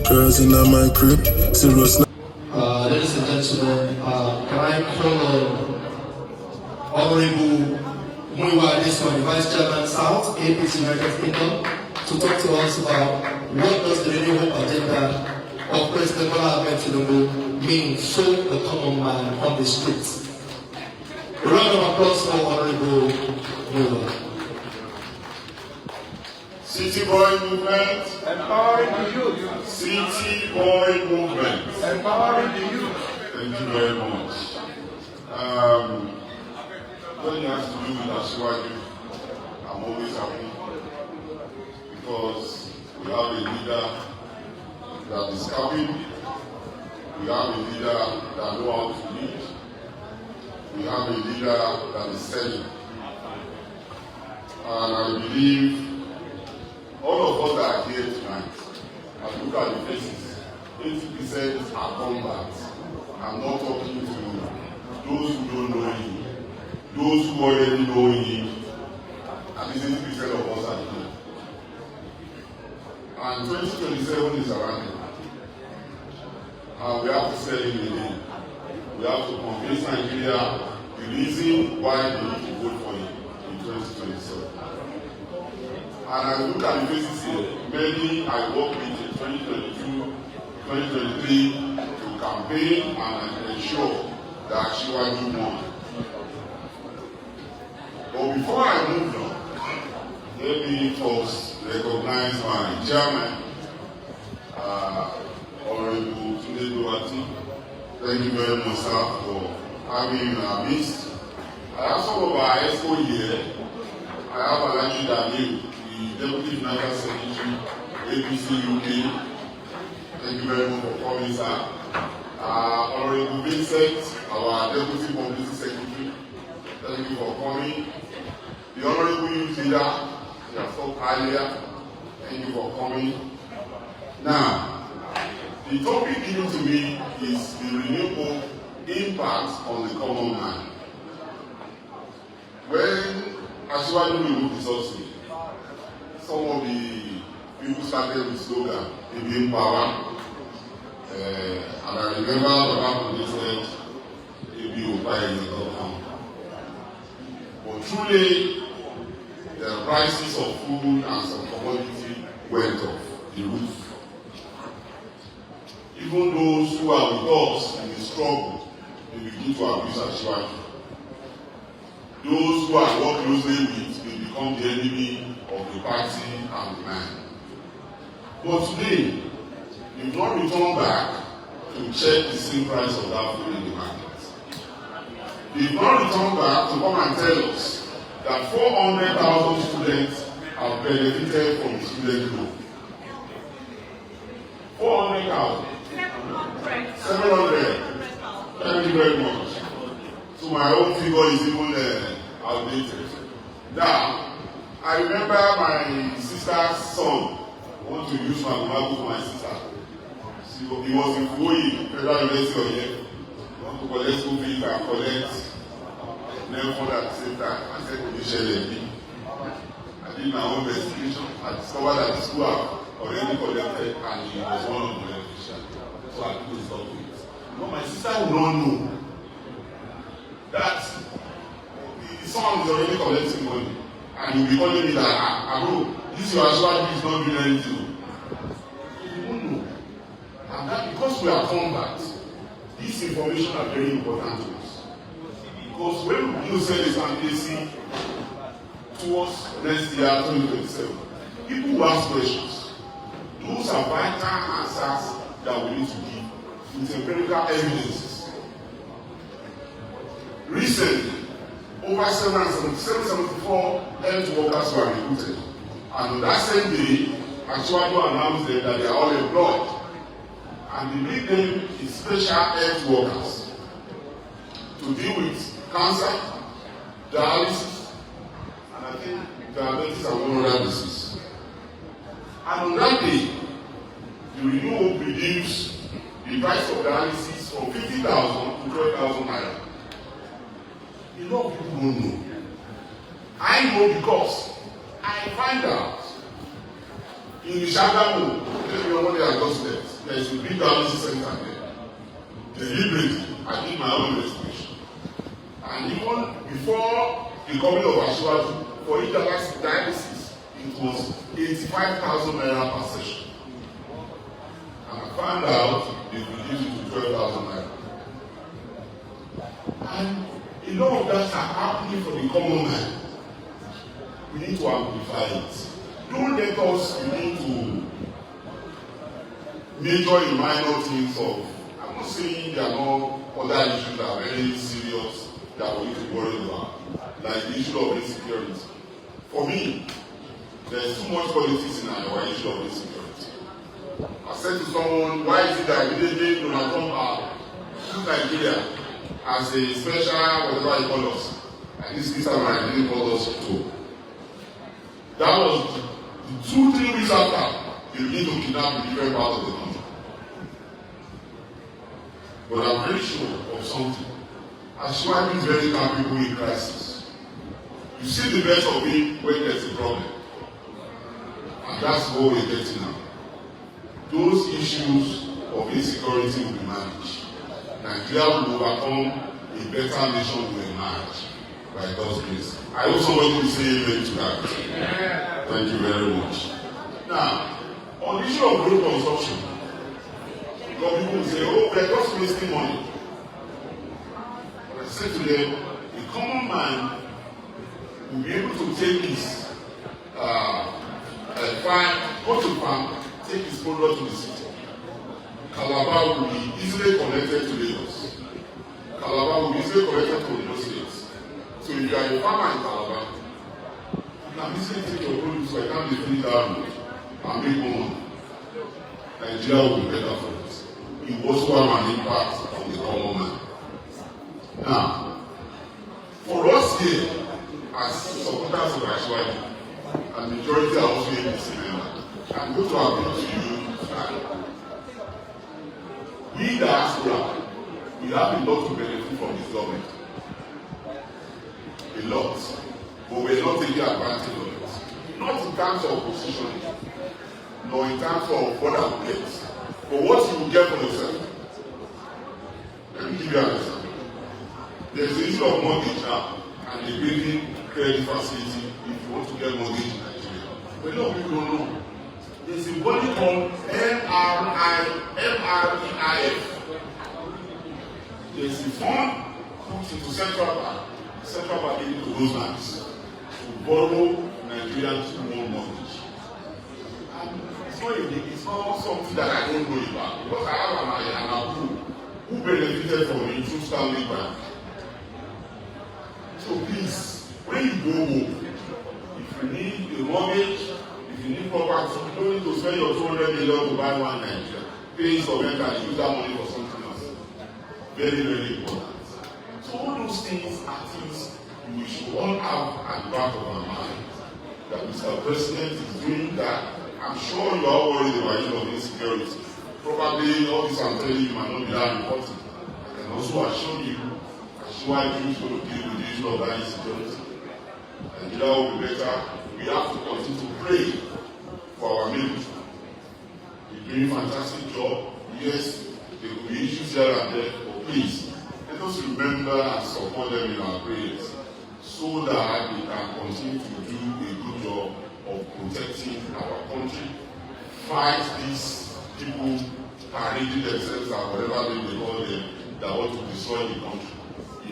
Girls in my crib, serious. Ladies and gentlemen, can I call on Honorable Muyiwa Adesuwa, the Vice Chairman South, APC United Kingdom, to talk to us about what does the renewal agenda of President Bola Ahmed Tinubu mean for the common man on the streets. A round of applause for Honorable Muyiwa. City Boy Movement, empowering the youth. City Boy Movement, empowering the youth. Thank you very much. When it has to do with Adesuwa, I'm always happy because we have a leader that is coming. We have a leader that knows how to lead. We have a leader that is selling. And I believe all of us that are here tonight, I look at the faces, 80% are converts. I'm not talking to those who don't know him, those who already know him, at least 80% of us are here. And 2027 is around him. And we have to sell him again. We have to convince Nigeria the reason why they need to vote for him in 2027. And I look at the faces here, many I work with in 2022, 2023 to campaign and ensure that Adesuwa won. But before I move on, let me first recognize my chairman, Honorable Akintunde. Thank you very much, sir, for having me in our midst. I have some of our ESCO here. I have Alhaji Daniel, the Deputy National Secretary, APC UK. Thank you very much for coming, sir. Honorable Vincent, our Deputy Publicity Secretary. Thank you for coming. The Honorable Youth Leader, you have talked earlier. Thank you for coming. Now, the topic given to me is the renewable impact on the common man. When Adesuwa removed the subsidy, some of the people started with slogan, "Giving power." And I remember Baba said, "If you buy it, come." But truly, the prices of food and some commodity went off the roof. Even those who are with us in the struggle, they begin to abuse Adesuwa. Those who are work closely with, they become the enemy of the party and the man. But today, we've not returned back to check the same price of that food in the market. We've not returned back to come and tell us that 400,000 students have benefited from the student loan. 400,000. 700. Thank you very much. So my own figure is even outdated. Now, I remember my sister's son. I want to use my Bible for my sister. He was in Fuyi, Federal University of Yale. I want to collect school fees and collect NEFOD at the same time. I said, I did my own investigation. I discovered that the school had already collected and he was one of the beneficiaries. So I took his documents. But my sister would not know that the son is already collecting money. And he'll be calling me that, bro, this your Adesuwa is not doing anything. You won't know. And that because we are converts, this information are very important to us. Because when we send this candidacy towards next year, 2027, people who ask questions, those are vital answers that we need to give with empirical evidences. Recently, over 774 health workers were recruited. And on that same day, Adesuwa announced them that they are all employed. And they made them special health workers to deal with cancer, dialysis, and I think diabetes and one other disease. And on that day, the renewal reduced the price of dialysis from 50,000 to 12,000 naira. A lot of people don't know. I know because I find out in the Shoga, maybe your money has just left. a big dialysis center there. Deliberately, I did my own investigation. And even before the coming of Adesuwa, for each dialysis, it was 85,000 naira per session. And I found out they reduced it to 12,000 naira. And a lot of that are happening for the common man. We need to amplify it. Don't let us begin to major in minor things of, I'm not saying there are no other issues that are very serious that we need to worry about, like the issue of insecurity. For me, there's too much politics in our issue of insecurity. I said to someone, why is it that Bidemi Donald Trump use Nigeria as a special, whatever you call us, and this time I didn't call us too. That was 2-3 weeks after they begin to kidnap the different parts of the country. But I'm very sure of something. Adesuwa is very capable in crisis. You see the best of him when there's a problem. And that's what we're getting now. Those issues of insecurity will be managed. Nigeria will overcome, a better nation will emerge by God's grace. I hope somebody will say amen to that. Thank you very much. Now, on the issue of road construction, because people will say, oh, we're just wasting money. But I said to them, a common man will be able to take his farm, go to farm, take his product to the city. Calabar will be easily connected to Lagos. Calabar will be easily connected to Lagos states. So if you are a farmer in Calabar, you can easily take your produce, so I can't be free that road and make more money. Nigeria will be better for us. It also have an impact on the common man. Now, for us here, as supporters of Adesuwa, and majority are also APC members, I'm going to appeal to you that we Diaspora, we have a lot to benefit from this government. A lot. But we're not taking advantage of it. Not in terms of positioning, nor in terms of what I'm getting. But what you will get for yourself. Let me give you an example. There's the issue of mortgage now, and the building credit facility if you want to get mortgage in Nigeria. But a lot of people don't know. There's a body called MREIF. There's a fund put into central bank into those banks to borrow Nigerians more mortgage. And it's not something that I don't know about, because I have an approval who benefited from it through Stanley Bank. So please, when you go home, if you need a mortgage, if you need property, you don't need to spend your 200 million to buy one Nigeria. Pay some rent and use that money for something else. Very, very important. So all those things are things we should all have at the back of our mind. That Mr. President is doing that. I'm sure you are all worried about the issue of insecurity. Probably all this I'm telling you might not be that important. I can also assure you, Adesuwa is going to deal with the issue of that insecurity. Nigeria will be better. We have to continue to pray for our military. They're doing a fantastic job. Yes, there will be issues here and there, but please, let us remember and support them in our prayers so that they can continue to do a good job of protecting our country, fight these people parading themselves and whatever they call them that want to destroy the country.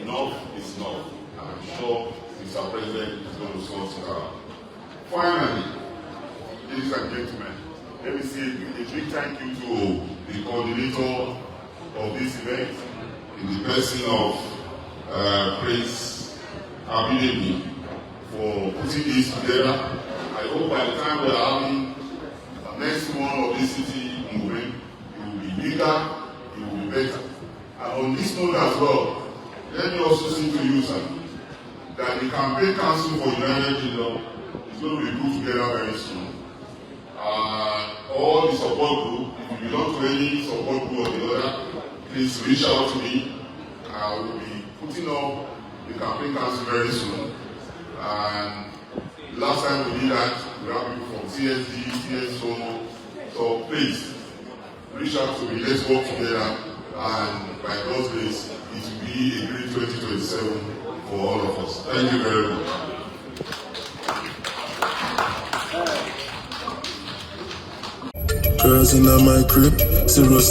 Enough is enough, and I'm sure Mr. President is going to sort it out. Finally, ladies and gentlemen, let me say a big thank you to the coordinator of this event, in the person of Prince Bidemi, for putting this together. I hope by the time we are having the next one of this city movement, it will be bigger, it will be better. And on this note as well, let me also say to you, sir, that the campaign council for United Kingdom is going to be put together very soon. All the support group, if you belong to any support group or the other, please reach out to me. I will be putting up the campaign council very soon. And last time we did that, we have people from CSD, CSO. So please, reach out to me, let's work together, and by God's grace, it will be a great 2027 for all of us. Thank you very much. Girls in my crib, serious.